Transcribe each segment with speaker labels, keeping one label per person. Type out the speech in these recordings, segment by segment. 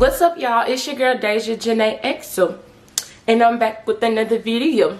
Speaker 1: What's up, y'all? It's your girl Deja Janae Exo, and I'm back with another video.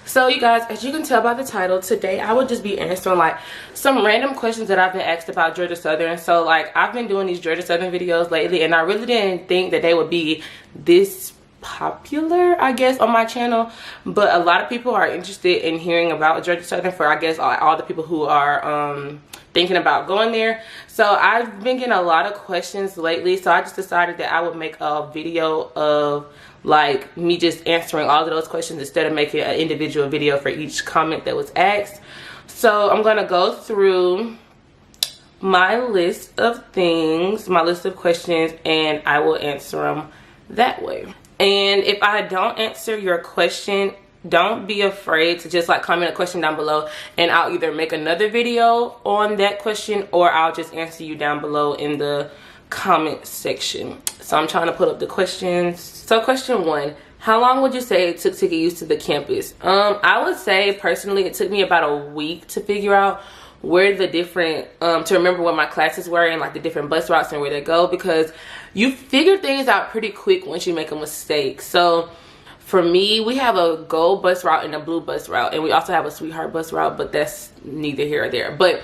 Speaker 1: So you guys, as you can tell by the title, today I will just be answering like some random questions that I've been asked about Georgia Southern. So like, I've been doing these Georgia Southern videos lately, and I really didn't think that they would be this popular, I guess, on my channel. But a lot of people are interested in hearing about Georgia Southern, for I guess all the people who are thinking about going there. So I've been getting a lot of questions lately, so I just decided that I would make a video of like me just answering all of those questions instead of making an individual video for each comment that was asked. So I'm gonna go through my list of things, my list of questions, and I will answer them that way. And if I don't answer your question, don't be afraid to just like comment a question down below, and I'll either make another video on that question or I'll just answer you down below in the comment section. So I'm trying to put up the questions. So question 1, how long would you say it took to get used to the campus? I would say personally it took me about a week to figure out where the different to remember what my classes were and like the different bus routes and where they go, because you figure things out pretty quick once you make a mistake. So for me, we have a gold bus route and a blue bus route, and we also have a sweetheart bus route, but that's neither here or there. But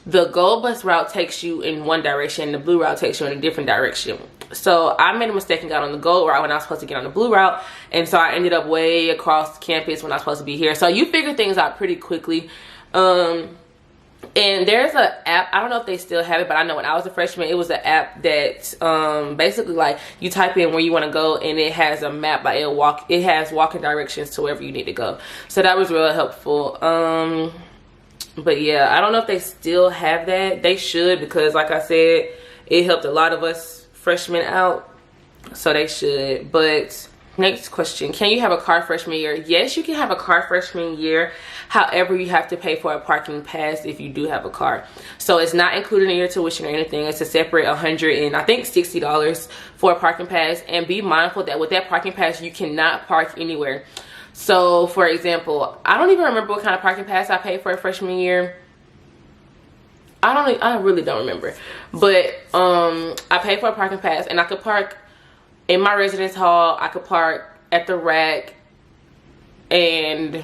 Speaker 1: the gold bus route takes you in one direction, the blue route takes you in a different direction. So I made a mistake and got on the gold route when I was supposed to get on the blue route, and so I ended up way across campus when I was supposed to be here. So you figure things out pretty quickly. And there's an app, I don't know if they still have it, but I know when I was a freshman, it was an app that basically like you type in where you want to go, and it has a map, like it has walking directions to wherever you need to go. So that was real helpful. But yeah, I don't know if they still have that. They should, because like I said, it helped a lot of us freshmen out, so they should. But next question, can you have a car freshman year? Yes, you can have a car freshman year. However, you have to pay for a parking pass if you do have a car. So it's not included in your tuition or anything. It's a separate $160 for a parking pass. And be mindful that with that parking pass, you cannot park anywhere. So for example, I don't even remember what kind of parking pass I paid for a freshman year. I really don't remember. But I paid for a parking pass, and I could park in my residence hall, I could park at the rack, and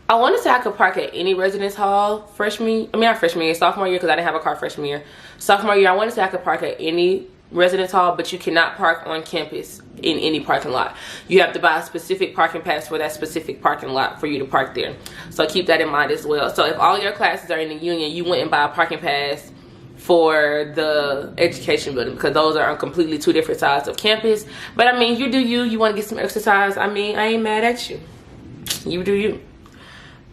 Speaker 1: I want to say I could park at any residence hall sophomore year, because I didn't have a car freshman year. Sophomore year, I want to say I could park at any residence hall, but you cannot park on campus in any parking lot. You have to buy a specific parking pass for that specific parking lot for you to park there. So keep that in mind as well. So if all your classes are in the union, you wouldn't buy a parking pass for the education building, because those are on completely two different sides of campus. But I mean, you do you want to get some exercise. I mean, I ain't mad at you. You do you.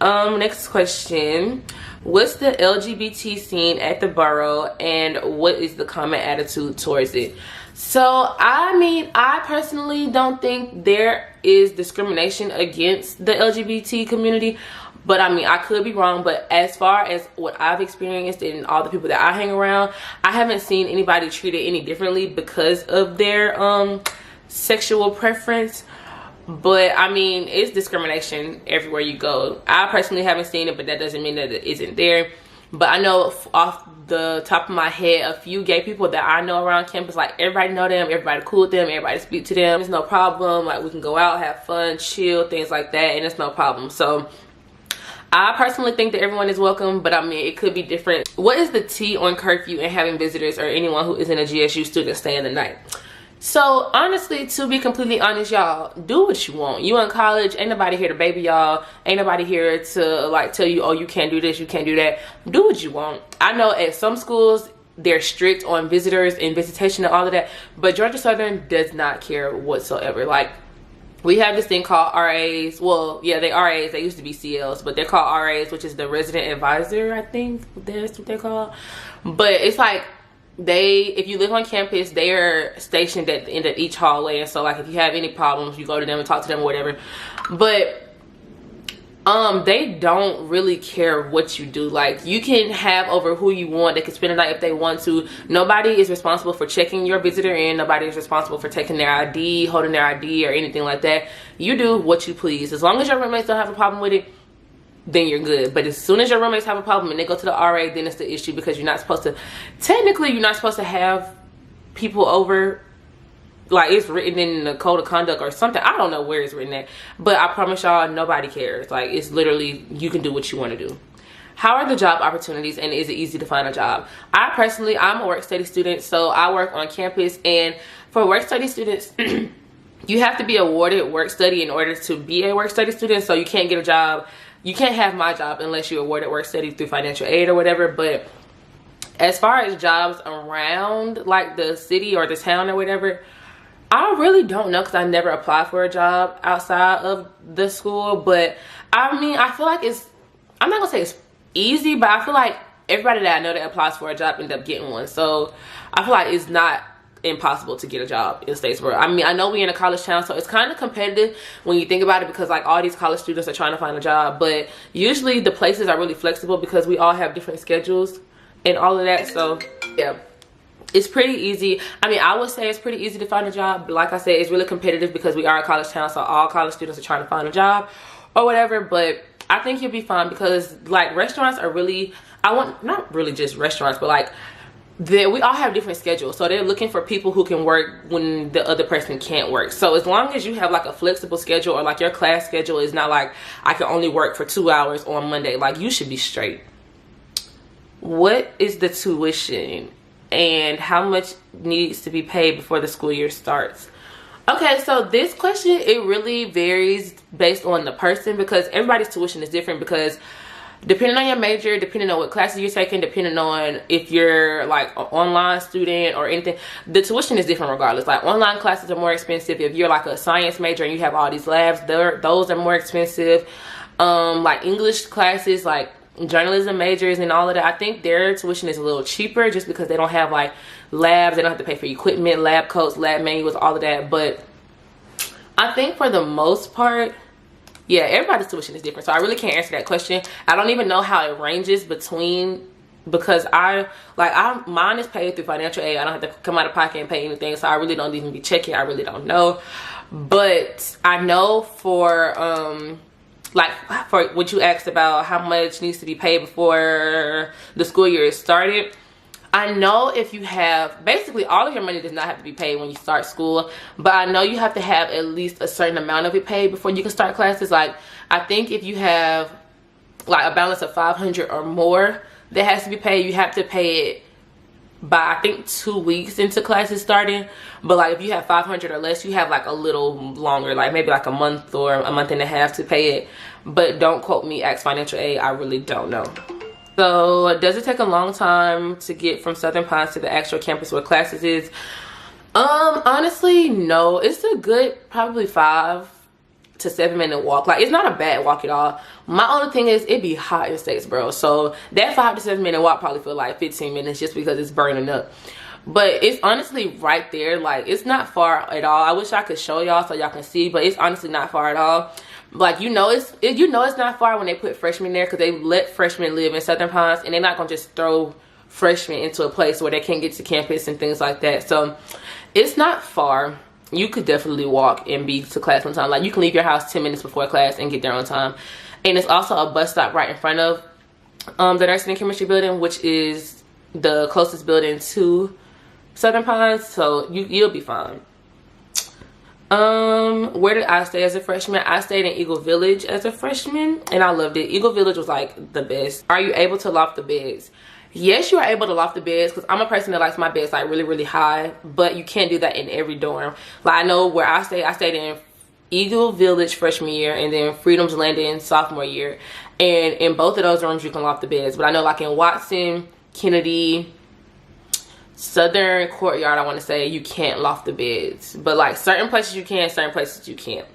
Speaker 1: Next question, what's the LGBT scene at the borough, and what is the common attitude towards it? So I mean, I personally don't think there is discrimination against the LGBT community. But I mean, I could be wrong, but as far as what I've experienced and all the people that I hang around, I haven't seen anybody treated any differently because of their sexual preference. But I mean, it's discrimination everywhere you go. I personally haven't seen it, but that doesn't mean that it isn't there. But I know off the top of my head, a few gay people that I know around campus, like everybody know them, everybody cool with them, everybody speak to them. It's no problem. Like we can go out, have fun, chill, things like that, and it's no problem. So I personally think that everyone is welcome, but I mean, it could be different. What is the tea on curfew and having visitors or anyone who isn't a GSU student stay in the night? So honestly, to be completely honest, y'all, do what you want. You in college, ain't nobody here to baby y'all. Ain't nobody here to like tell you, oh, you can't do this, you can't do that. Do what you want. I know at some schools they're strict on visitors and visitation and all of that, but Georgia Southern does not care whatsoever. Like, we have this thing called RAs. Well, yeah, they RAs. They used to be CLs, but they're called RAs, which is the resident advisor, I think that's what they're called. But it's like, if you live on campus, they are stationed at the end of each hallway, and so like if you have any problems, you go to them and talk to them or whatever. But they don't really care what you do. Like, you can have over who you want. They can spend the night if they want to. Nobody is responsible for checking your visitor in. Nobody is responsible for taking their ID, holding their ID, or anything like that. You do what you please. As long as your roommates don't have a problem with it, then you're good. But as soon as your roommates have a problem and they go to the RA, then it's the issue, because you're not supposed to, technically you're not supposed to have people over. Like, it's written in the code of conduct or something. I don't know where it's written at, but I promise y'all, nobody cares. Like, it's literally, you can do what you want to do. How are the job opportunities, and is it easy to find a job? I personally, I'm a work study student, so I work on campus, and for work study students, you have to be awarded work study in order to be a work study student. So you can't get a job, you can't have my job unless you're awarded work study through financial aid or whatever. But as far as jobs around like the city or the town or whatever, I really don't know, because I never applied for a job outside of the school. But I mean, I feel like it's, I'm not gonna say it's easy, but I feel like everybody that I know that applies for a job end up getting one. So I feel like it's not impossible to get a job in Statesboro. I mean, I know we're in a college town, so it's kind of competitive when you think about it, because like all these college students are trying to find a job, but usually the places are really flexible because we all have different schedules and all of that. So yeah, it's pretty easy. I mean, I would say it's pretty easy to find a job, but like I said, it's really competitive because we are a college town, so all college students are trying to find a job or whatever. But I think you'll be fine, because like restaurants are really, not really just restaurants, but like we all have different schedules, so they're looking for people who can work when the other person can't work. So as long as you have like a flexible schedule, or like your class schedule is not like I can only work for 2 hours on Monday, like you should be straight. What is the tuition and how much needs to be paid before the school year starts? Okay, so this question, it really varies based on the person, because everybody's tuition is different, because depending on your major, depending on what classes you're taking, depending on if you're like an online student or anything, the tuition is different regardless. Like online classes are more expensive. If you're like a science major and you have all these labs, those are more expensive. Like English classes, like journalism majors and all of that, I think their tuition is a little cheaper just because they don't have like labs, they don't have to pay for equipment, lab coats, lab manuals, all of that. But I think for the most part, yeah, everybody's tuition is different, so I really can't answer that question. I don't even know how it ranges between, because mine is paid through financial aid. I don't have to come out of pocket and pay anything, so I really don't even be checking. I really don't know. But I know for like for what you asked about how much needs to be paid before the school year is started, I know if you have, basically all of your money does not have to be paid when you start school, but I know you have to have at least a certain amount of it paid before you can start classes. Like I think if you have like a balance of $500 or more that has to be paid, you have to pay it by I think 2 weeks into classes starting. But like if you have $500 or less, you have like a little longer, like maybe like a month or a month and a half to pay it. But don't quote me, ask financial aid, I really don't know. So does it take a long time to get from Southern Pines to the actual campus where classes is? Honestly, no. It's a good probably 5 to 7 minute walk. Like it's not a bad walk at all. My only thing is it be hot in Statesboro, so that 5 to 7 minute walk probably feel like 15 minutes just because it's burning up. But it's honestly right there. Like it's not far at all. I wish I could show y'all so y'all can see, but it's honestly not far at all. Like you know it's not far when they put freshmen there, because they let freshmen live in Southern Pines, and they're not gonna just throw freshmen into a place where they can't get to campus and things like that. So it's not far. You could definitely walk and be to class on time. Like you can leave your house 10 minutes before class and get there on time. And it's also a bus stop right in front of the nursing and chemistry building, which is the closest building to Southern Pines. So you'll be fine. Where did I stay as a freshman? I stayed in Eagle Village as a freshman, and I loved it. Eagle Village was like the best. Are you able to loft the beds? Yes, you are able to loft the beds, because I'm a person that likes my beds like really, really high, but you can't do that in every dorm. Like I know where I stayed in Eagle Village freshman year, and then Freedom's Landing sophomore year, and in both of those rooms you can loft the beds. But I know like in Watson, Kennedy, Southern Courtyard, I want to say, you can't loft the beds. But like certain places you can, certain places you can't.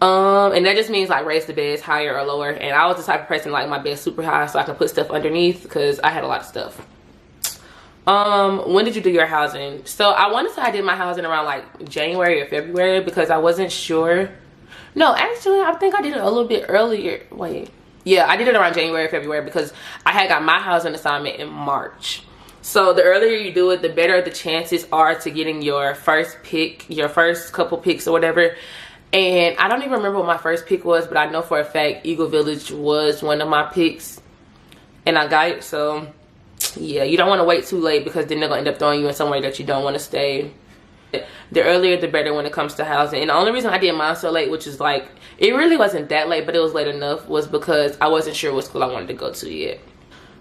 Speaker 1: And that just means like raise the beds higher or lower. And I was the type of person like my bed super high so I can put stuff underneath, because I had a lot of stuff. When did you do your housing? So I want to say I did my housing around like January or February, because I wasn't sure. No, actually I think I did it a little bit earlier. Wait, yeah, I did it around January or February, because I had got my housing assignment in March. So the earlier you do it, the better the chances are to getting your first pick, your first couple picks or whatever. And I don't even remember what my first pick was, but I know for a fact Eagle Village was one of my picks, and I got it. So yeah, you don't want to wait too late, because then they're gonna end up throwing you in somewhere that you don't want to stay. The earlier the better when it comes to housing. And the only reason I did mine so late, which is like, it really wasn't that late, but it was late enough, was because I wasn't sure what school I wanted to go to yet.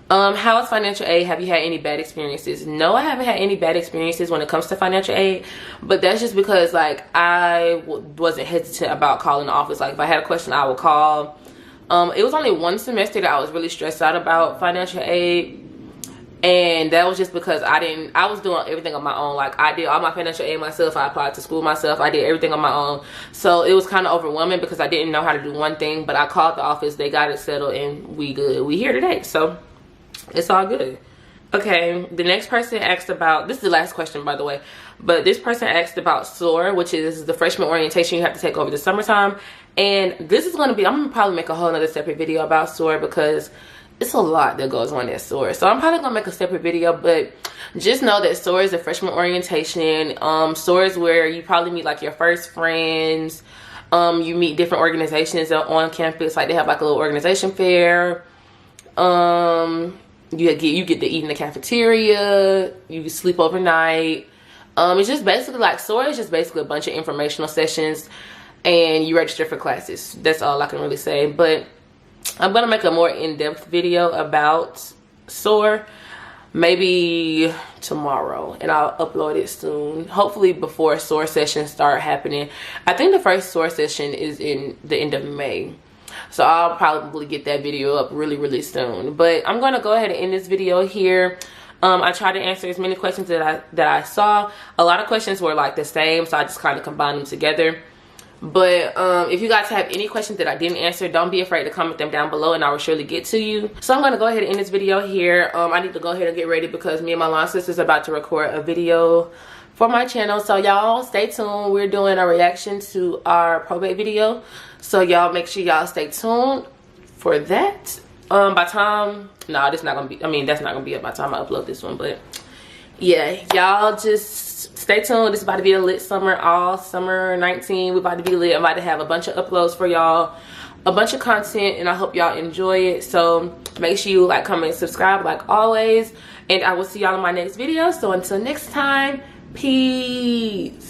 Speaker 1: How is financial aid? Have you had any bad experiences? No, I haven't had any bad experiences when it comes to financial aid, but that's just because like I wasn't hesitant about calling the office. Like if I had a question, I would call. It was only one semester that I was really stressed out about financial aid, and that was just because I was doing everything on my own. Like I did all my financial aid myself, I applied to school myself, I did everything on my own. So it was kind of overwhelming because I didn't know how to do one thing, but I called the office, they got it settled, and we good. We here today, so it's all good. Okay, the next person asked about, this is the last question by the way, but this person asked about SOAR, which is the freshman orientation you have to take over the summertime. And this is going to be, I'm going to probably make a whole nother separate video about SOAR, because it's a lot that goes on at SOAR. So I'm probably going to make a separate video, but just know that SOAR is a freshman orientation. SOAR is where you probably meet like your first friends. You meet different organizations on campus, like they have like a little organization fair. You get to eat in the cafeteria, you sleep overnight. It's just basically like, SOAR is just basically a bunch of informational sessions, and you register for classes. That's all I can really say. But I'm gonna make a more in-depth video about SOAR maybe tomorrow, and I'll upload it soon, hopefully before SOAR sessions start happening. I think the first SOAR session is in the end of May, so I'll probably get that video up really soon. But I'm gonna go ahead and end this video here. I tried to answer as many questions that I saw. A lot of questions were like the same, so I just kind of combined them together. But if you guys have any questions that I didn't answer, don't be afraid to comment them down below, and I will surely get to you. So I'm going to go ahead and end this video here. I need to go ahead and get ready, because me and my line sister is about to record a video for my channel. So y'all stay tuned. We're doing a reaction to our probate video, so y'all make sure y'all stay tuned for that. By time, no, this not gonna be, I mean, that's not gonna be up by the time I upload this one. But yeah, y'all just stay tuned. This is about to be a lit summer, all summer 19. We're about to be lit. I'm about to have a bunch of uploads for y'all, a bunch of content, and I hope y'all enjoy it. So make sure you like, comment, and subscribe like always, and I will see y'all in my next video. So until next time, peace.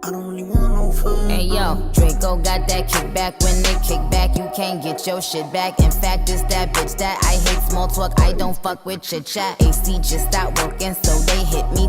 Speaker 2: I don't really want no food. Hey yo, Draco got that kickback. When they kick back, you can't get your shit back. In fact, it's that bitch that I hate small talk. I don't fuck with chit chat. AC just stopped working, so they hit me.